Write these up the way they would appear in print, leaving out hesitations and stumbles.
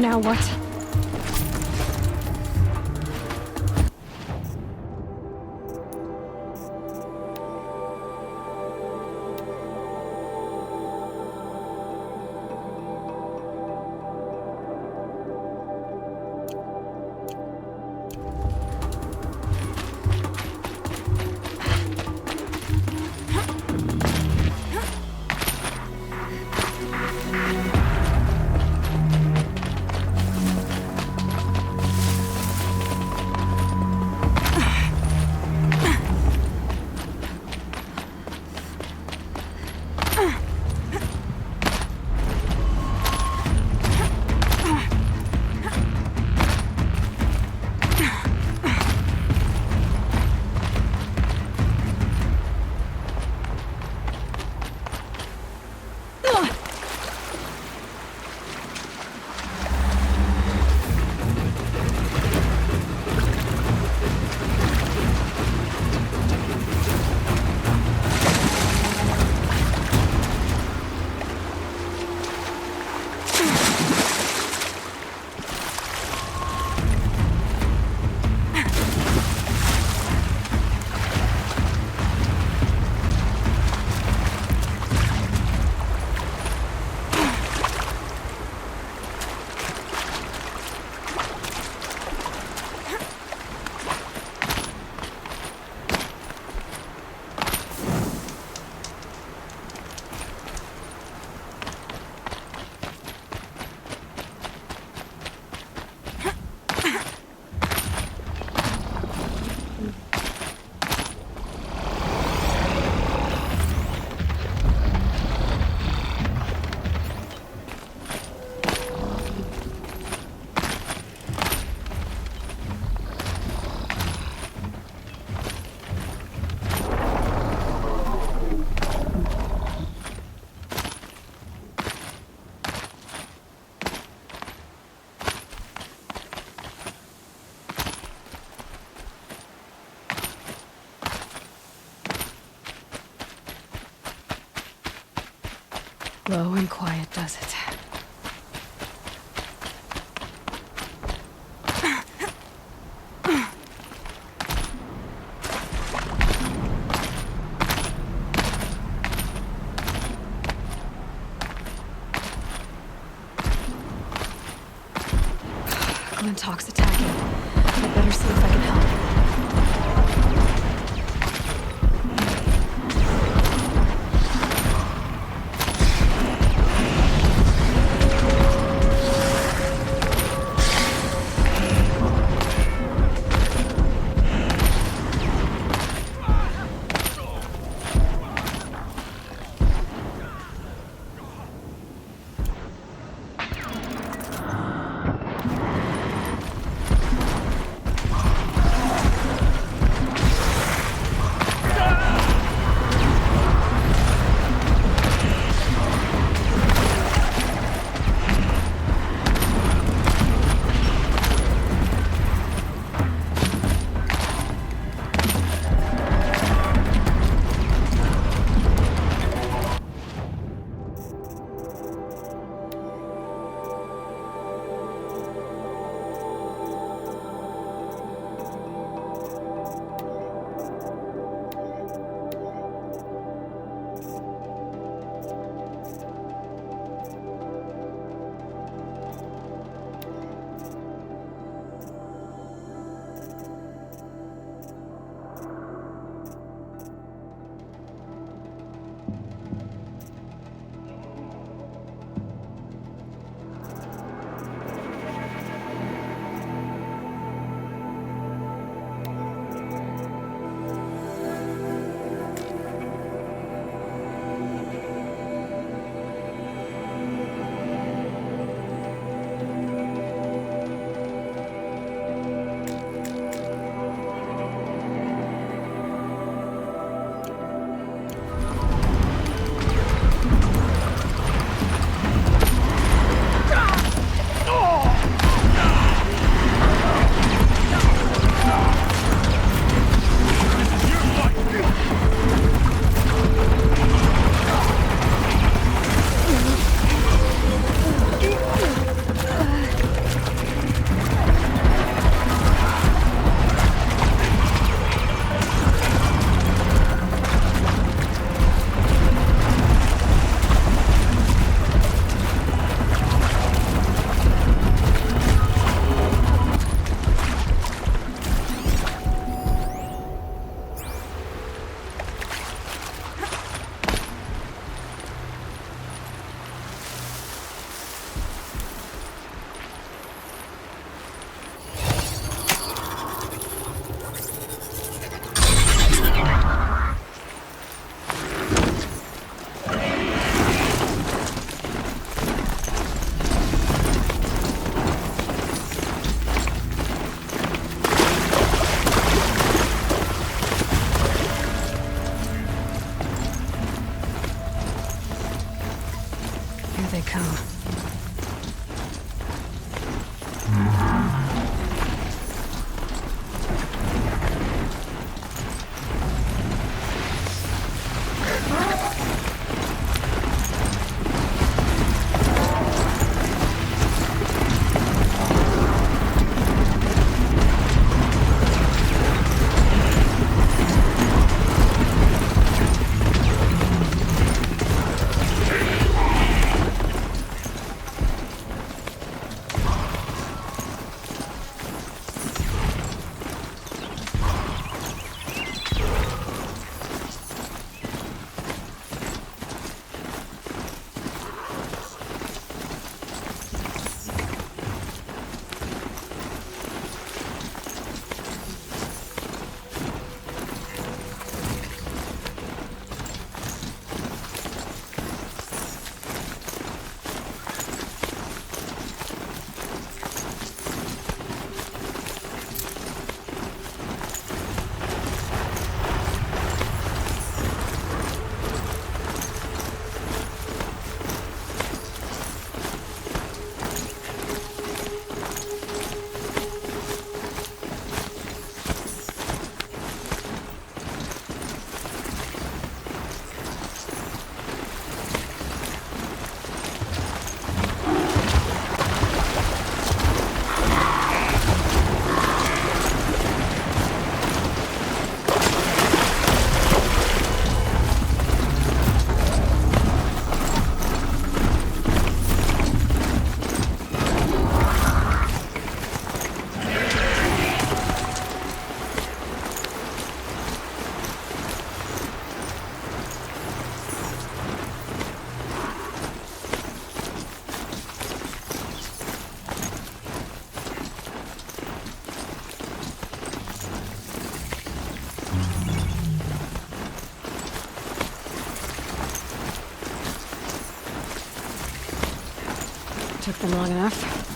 Now what? Low and quiet does it. Glintock's attacking. I better see if I can help. been long enough.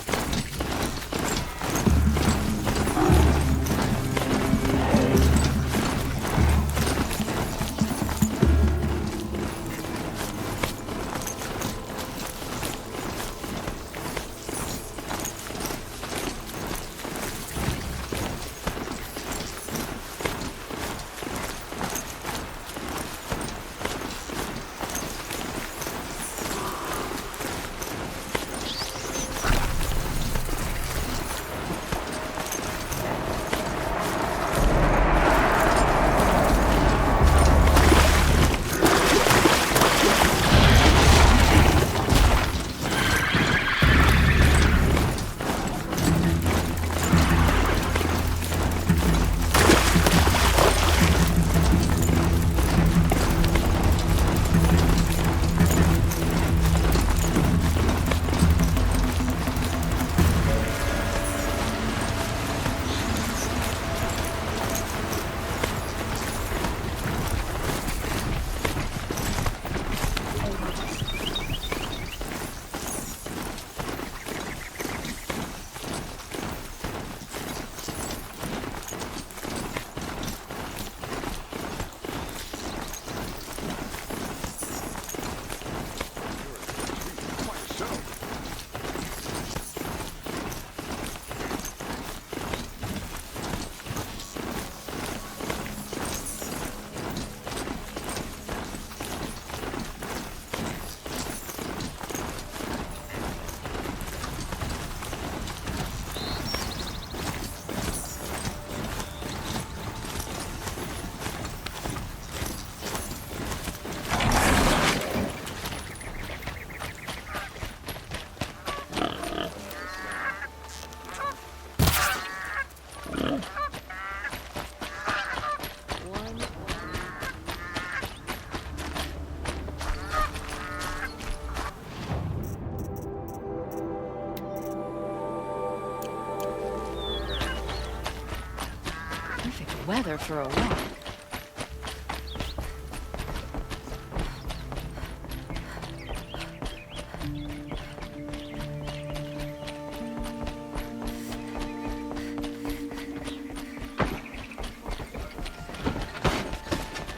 Perfect weather for a walk.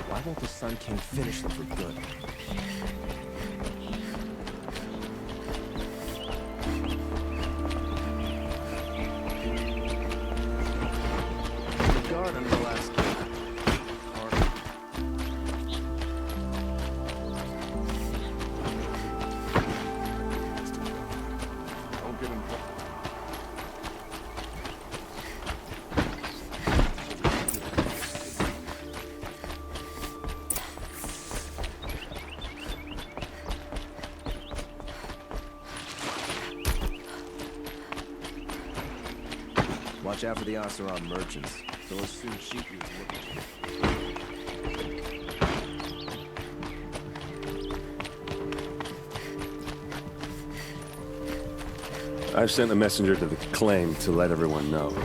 Why won't the Sun King finish them for good? The guard under the last gate. Don't get involved. Watch out for the Oseram merchants. They'll assume Shiki is looking. I've sent a messenger to the claim to let everyone know.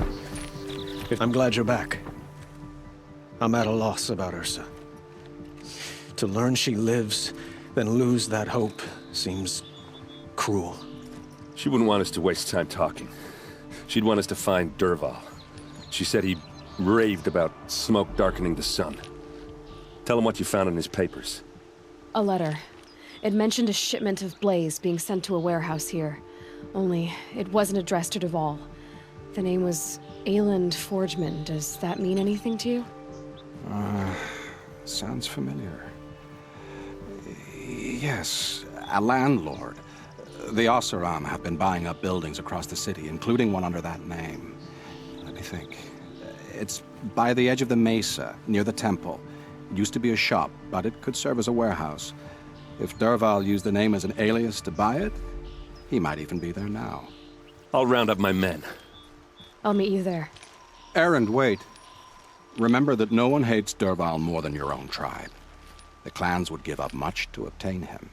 I'm glad you're back. I'm at a loss about Ursa. To learn she lives, then lose that hope, seems cruel. She wouldn't want us to waste time talking. She'd want us to find Dervahl. She said he raved about smoke darkening the sun. Tell him what you found in his papers. A letter. It mentioned a shipment of blaze being sent to a warehouse here. Only, it wasn't addressed to Dervahl. The name was Ayland Forgeman. Does that mean anything to you? Sounds familiar. Yes, a landlord. The Oseram have been buying up buildings across the city, including one under that name. Let me think. It's by the edge of the mesa, near the temple. It used to be a shop, but it could serve as a warehouse. If Dervahl used the name as an alias to buy it, he might even be there now. I'll round up my men. I'll meet you there. Erend, wait. Remember that no one hates Dervahl more than your own tribe. The clans would give up much to obtain him.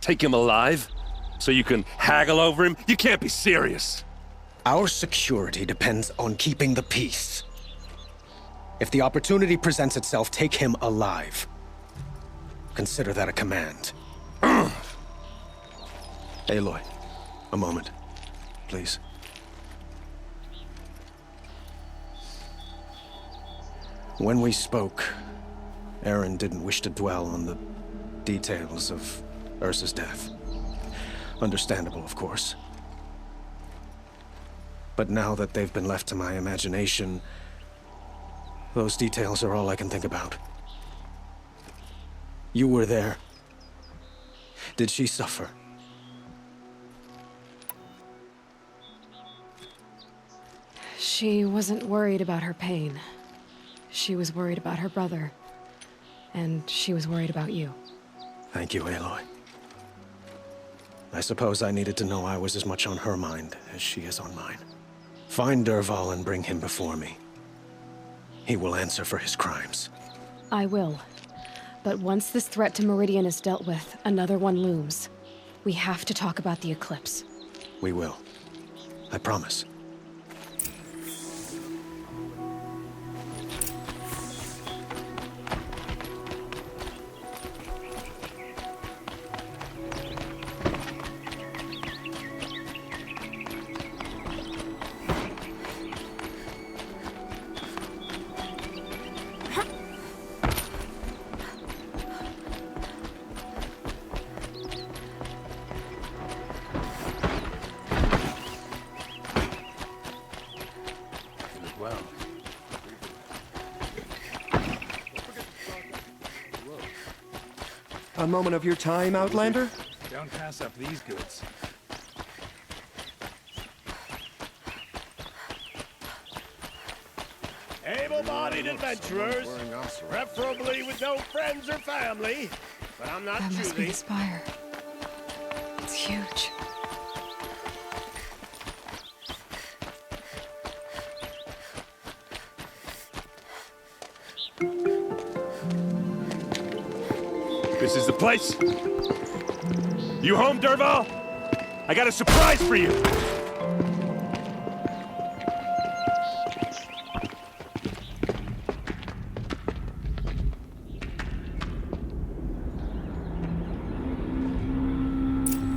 Take him alive? So you can haggle over him? You can't be serious! Our security depends on keeping the peace. If the opportunity presents itself, take him alive. Consider that a command. Aloy, A moment, please. When we spoke, Aaron didn't wish to dwell on the details of Ursa's death. Understandable, of course. But now that they've been left to my imagination, those details are all I can think about. You were there. Did she suffer? She wasn't worried about her pain. She was worried about her brother. And she was worried about you. Thank you, Aloy. I suppose I needed to know I was as much on her mind as she is on mine. Find Dervahl and bring him before me. He will answer for his crimes. I will. But once this threat to Meridian is dealt with, another one looms. We have to talk about the eclipse. We will. I promise. A moment of your time, Outlander? Don't pass up these goods. Able-bodied adventurers, preferably with no friends or family, but I'm not That must be choosy. the spire. It's huge. This is the place? You home, Dervahl? I got a surprise for you!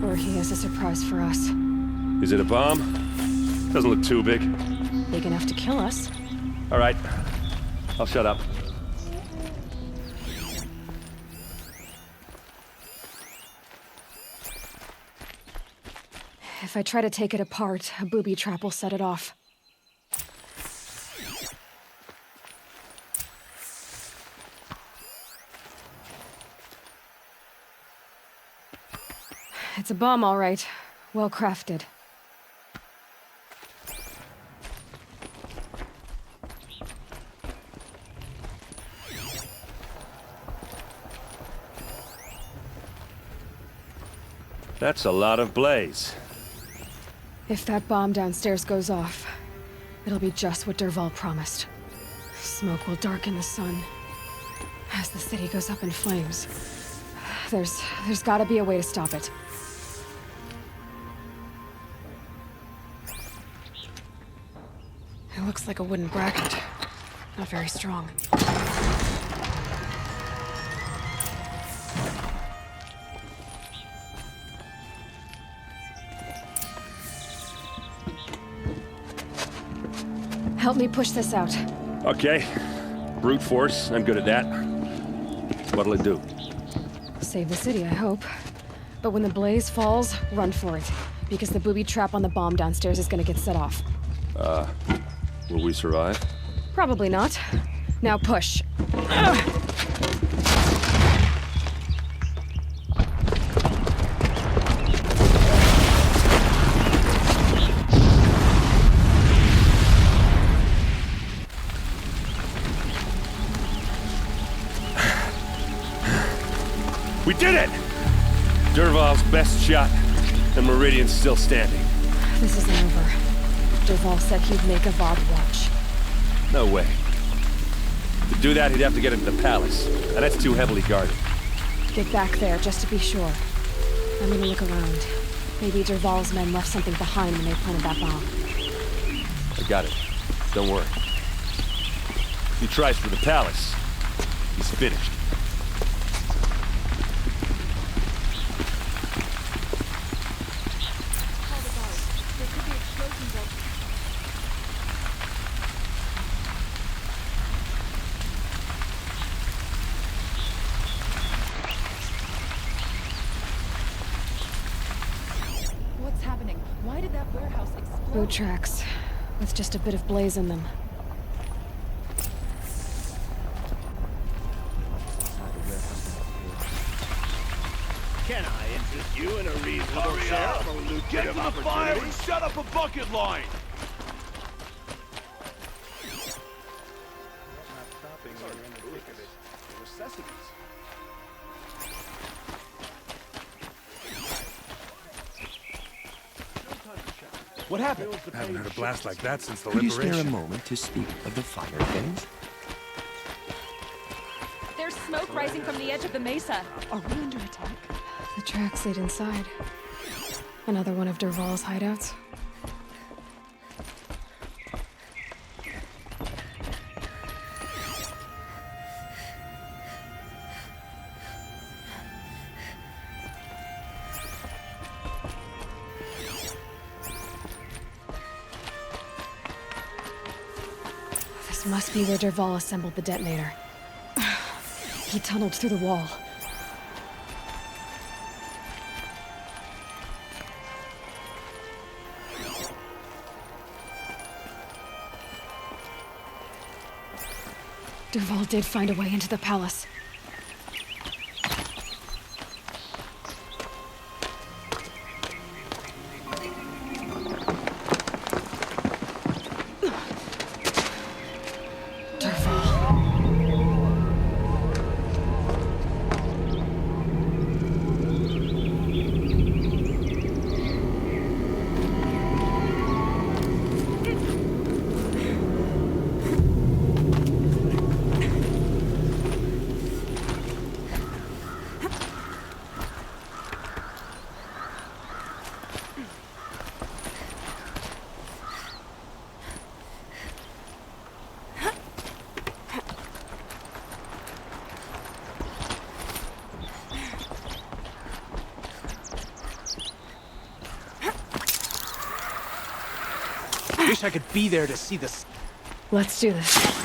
Or he has a surprise for us. Is it a bomb? Doesn't look too big. Big enough to kill us. All right. I'll shut up. If I try to take it apart, a booby trap will set it off. It's a bomb, all right. Well crafted. That's a lot of blaze. If that bomb downstairs goes off, it'll be just what Dervahl promised. Smoke will darken the sun as the city goes up in flames. There's gotta be a way to stop it. It looks like a wooden bracket. Not very strong. Help me push this out. Okay. Brute force, I'm good at that. What'll it do? Save the city, I hope. But when the blaze falls, run for it. Because the booby trap on the bomb downstairs is gonna get set off. Will we survive? Probably not. Now push. We did it! Dervahl's best shot, and Meridian's still standing. This isn't over. Dervahl said he'd make a Vought watch. No way. To do that, he'd have to get into the palace, and that's too heavily guarded. Get back there, just to be sure. I'm gonna look around. Maybe Dervahl's men left something behind when they planted that bomb. I got it. Don't worry. If he tries for the palace, he's finished. boot tracks, with just a bit of blaze in them. Can I interest you in a reasonable share of a lucrative opportunity? Set up a bucket line! What happened? I haven't heard a blast like that since the Could you spare a liberation. moment to speak of the finer things? There's smoke rising from the edge of the mesa. Are we under attack? The tracks lead inside. Another one of Dervahl's hideouts. This must be where Dervahl assembled the detonator. He tunneled through the wall. Dervahl did find a way into the palace. Wish I could be there to see this. Let's do this.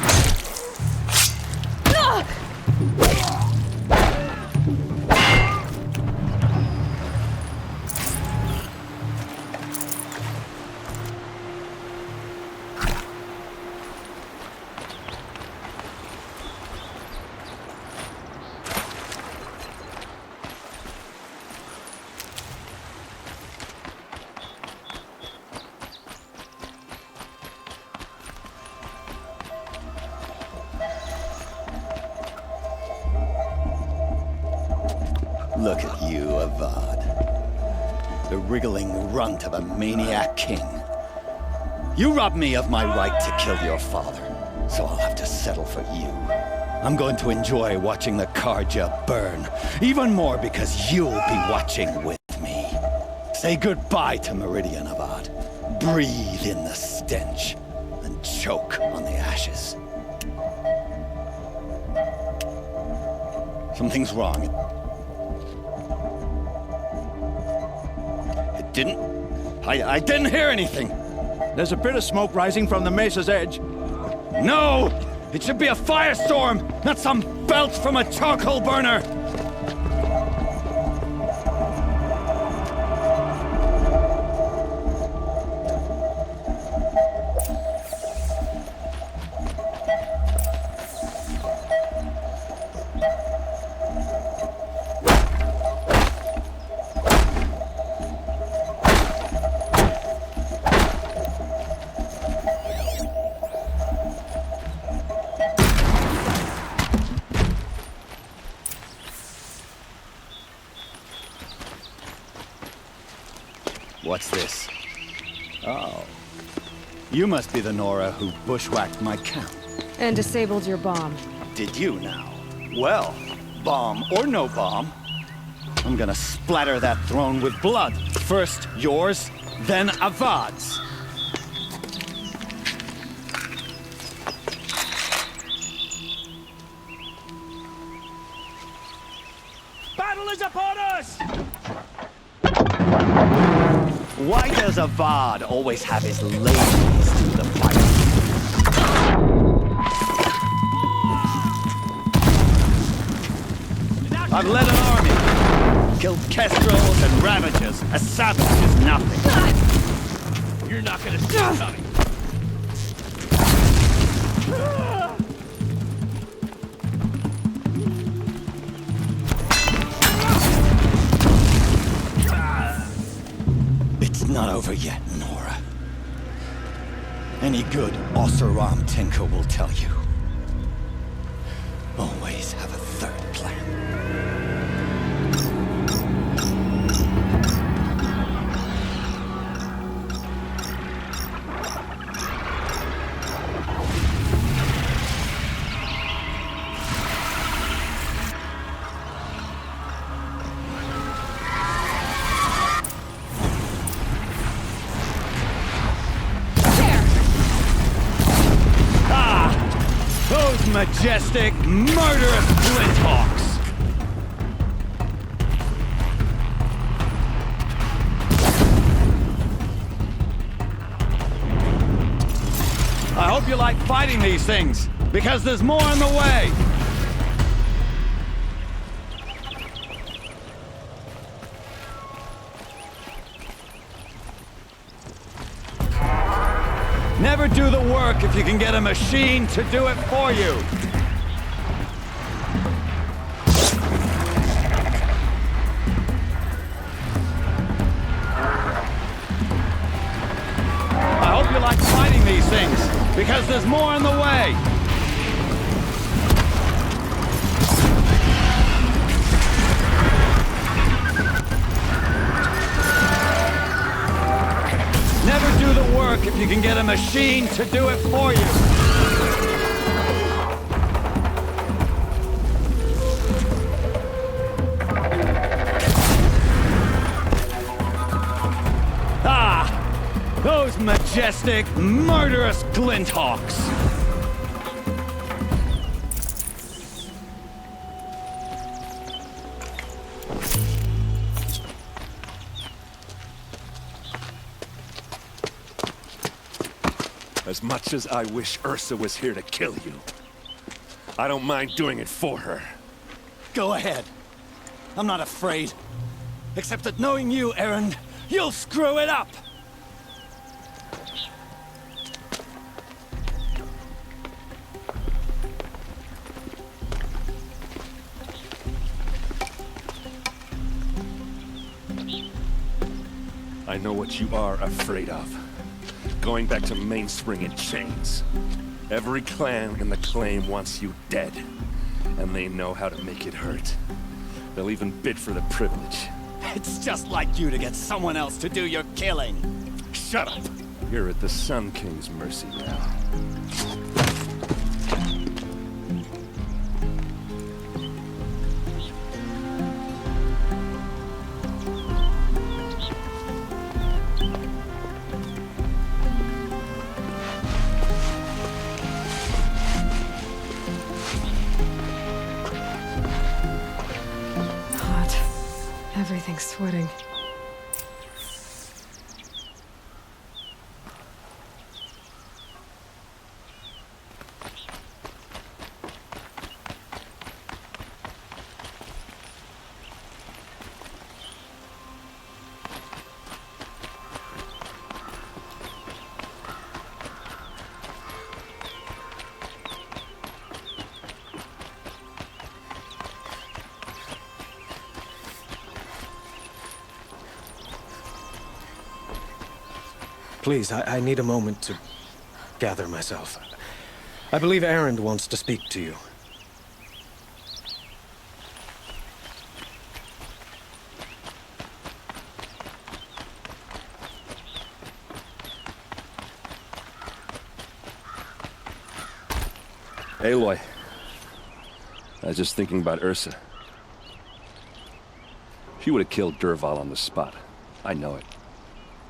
Look at you, Avad. The wriggling runt of a maniac king. You robbed me of my right to kill your father, so I'll have to settle for you. I'm going to enjoy watching the Carja burn, even more because you'll be watching with me. Say goodbye to Meridian, Avad. Breathe in the stench, and choke on the ashes. Something's wrong. I didn't hear anything. There's a bit of smoke rising from the mesa's edge. No! It should be a firestorm, not some belch from a charcoal burner! What's this? Oh. You must be the Nora who bushwhacked my camp. And disabled your bomb. Did you now? Well, bomb or no bomb, I'm gonna splatter that throne with blood. First yours, then Avad's. Battle is upon us! Why does Avad always have his ladies do the fighting? I've led an army, killed kestrels and ravagers. A savage is nothing. You're not gonna see it coming. It's not over yet, Nora. Any good Oseram tinker will tell you. Always have a third plan. Those majestic, murderous Flinthawks! I hope you like fighting these things, because there's more on the way! Never do the work if you can get a machine to do it for you. I hope you like fighting these things, because there's more on the way. Never do the work if you can get a machine to do it for you. Ah! Those majestic, murderous Glinthawks! As much as I wish Ursa was here to kill you, I don't mind doing it for her. Go ahead. I'm not afraid. Except that knowing you, Erend, you'll screw it up! I know what you are afraid of. Going back to Mainspring in chains. Every clan in the claim wants you dead. And they know how to make it hurt. They'll even bid for the privilege. It's just like you to get someone else to do your killing. Shut up! You're at the Sun King's mercy now. Everything's sweating. Please, I need a moment to gather myself. I believe Erend wants to speak to you. Aloy. I was just thinking about Ursa. She would have killed Dervahl on the spot. I know it.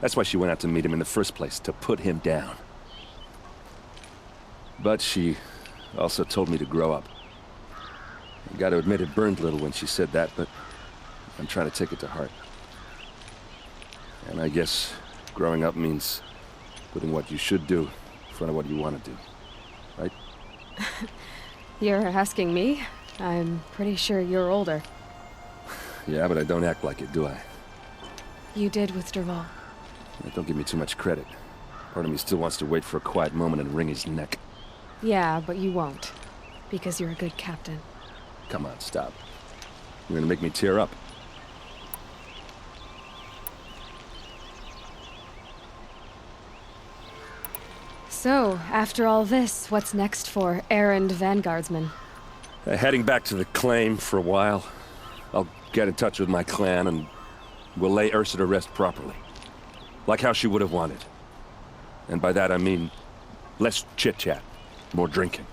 That's why she went out to meet him in the first place, to put him down. But she also told me to grow up. I gotta admit it burned a little when she said that, but I'm trying to take it to heart. And I guess growing up means putting what you should do in front of what you want to do. Right? You're asking me? I'm pretty sure you're older. Yeah, but I don't act like it, do I? You did with Dervahl. Don't give me too much credit. Part of me still wants to wait for a quiet moment and wring his neck. Yeah, but you won't. Because you're a good captain. Come on, stop. You're gonna make me tear up. So, after all this, what's next for errand vanguardsman? Heading back to the claim for a while. I'll get in touch with my clan and we'll lay Ursa to rest properly. Like how she would have wanted. And by that I mean less chit-chat, more drinking.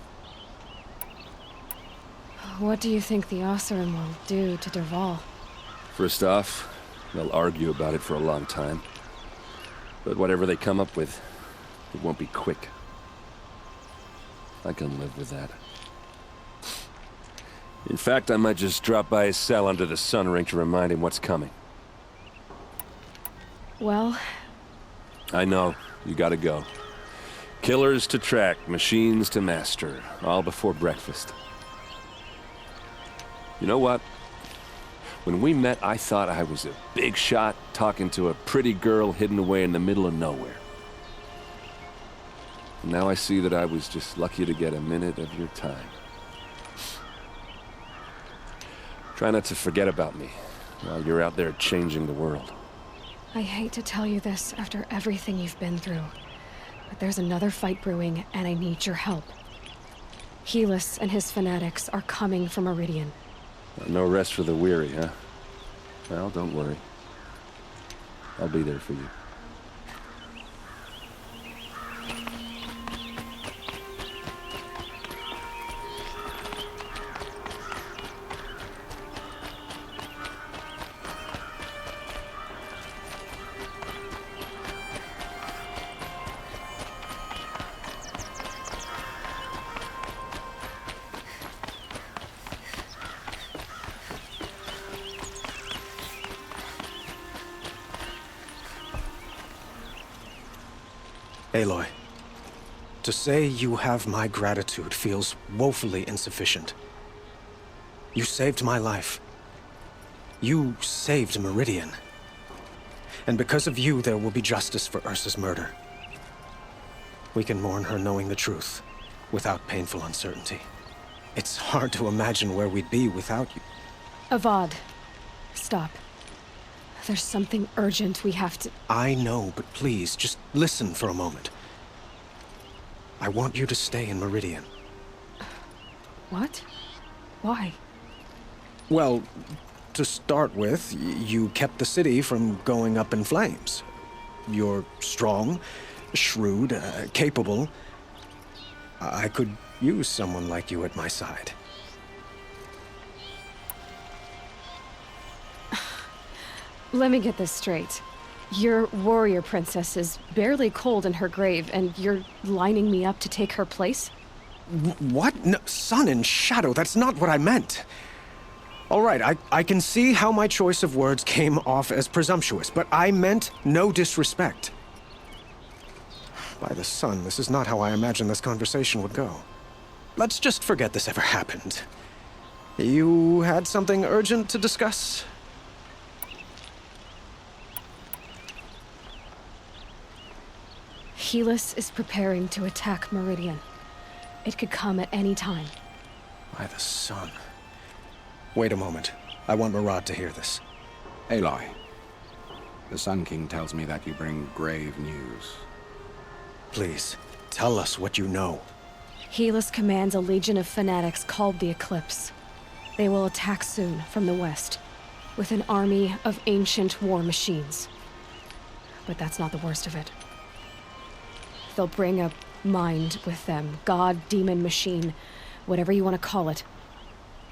What do you think the Oseram will do to Dervahl? First off, they'll argue about it for a long time. But whatever they come up with, it won't be quick. I can live with that. In fact, I might just drop by his cell under the sun ring to remind him what's coming. Well... I know. You gotta go. Killers to track, machines to master. All before breakfast. You know what? When we met, I thought I was a big shot talking to a pretty girl hidden away in the middle of nowhere. And now I see that I was just lucky to get a minute of your time. Try not to forget about me while you're out there changing the world. I hate to tell you this after everything you've been through, but there's another fight brewing, and I need your help. Helis and his fanatics are coming for Meridian. No rest for the weary, huh? Well, don't worry. I'll be there for you. Aloy, to say you have my gratitude feels woefully insufficient. You saved my life. You saved Meridian. And because of you, there will be justice for Ursa's murder. We can mourn her knowing the truth, without painful uncertainty. It's hard to imagine where we'd be without you. Avad, stop. There's something urgent we have to... I know, but please, just listen for a moment. I want you to stay in Meridian. What? Why? Well, to start with, you kept the city from going up in flames. You're strong, shrewd, capable. I could use someone like you at my side. Let me get this straight. Your warrior princess is barely cold in her grave, and you're lining me up to take her place? What? No, sun and shadow, that's not what I meant. All right, I can see how my choice of words came off as presumptuous, but I meant no disrespect. By the sun, this is not how I imagined this conversation would go. Let's just forget this ever happened. You had something urgent to discuss? Helis is preparing to attack Meridian. It could come at any time. By the sun. Wait a moment. I want Murad to hear this. Aloy, the Sun King tells me that you bring grave news. Please, tell us what you know. Helis commands a legion of fanatics called the Eclipse. They will attack soon from the west, with an army of ancient war machines. But that's not the worst of it. They'll bring a mind with them, god, demon, machine, whatever you want to call it.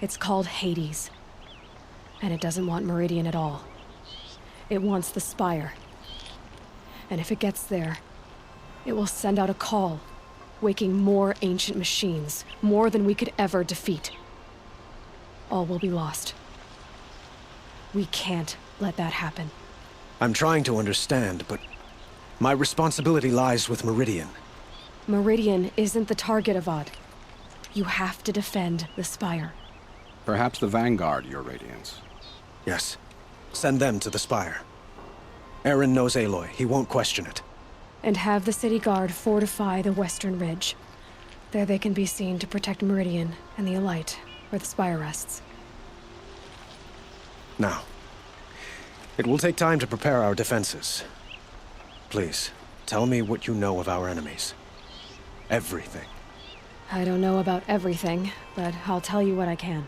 It's called Hades. And it doesn't want Meridian at all. It wants the Spire. And if it gets there, it will send out a call, waking more ancient machines, more than we could ever defeat. All will be lost. We can't let that happen. I'm trying to understand, but my responsibility lies with Meridian. Meridian isn't the target, Avad. You have to defend the Spire. Perhaps the Vanguard, Your Radiance. Yes. Send them to the Spire. Eren knows Aloy. He won't question it. And have the city guard fortify the western ridge. There they can be seen to protect Meridian and the Elite, where the spire rests. Now, it will take time to prepare our defenses. Please, tell me what you know of our enemies. Everything. I don't know about everything, but I'll tell you what I can.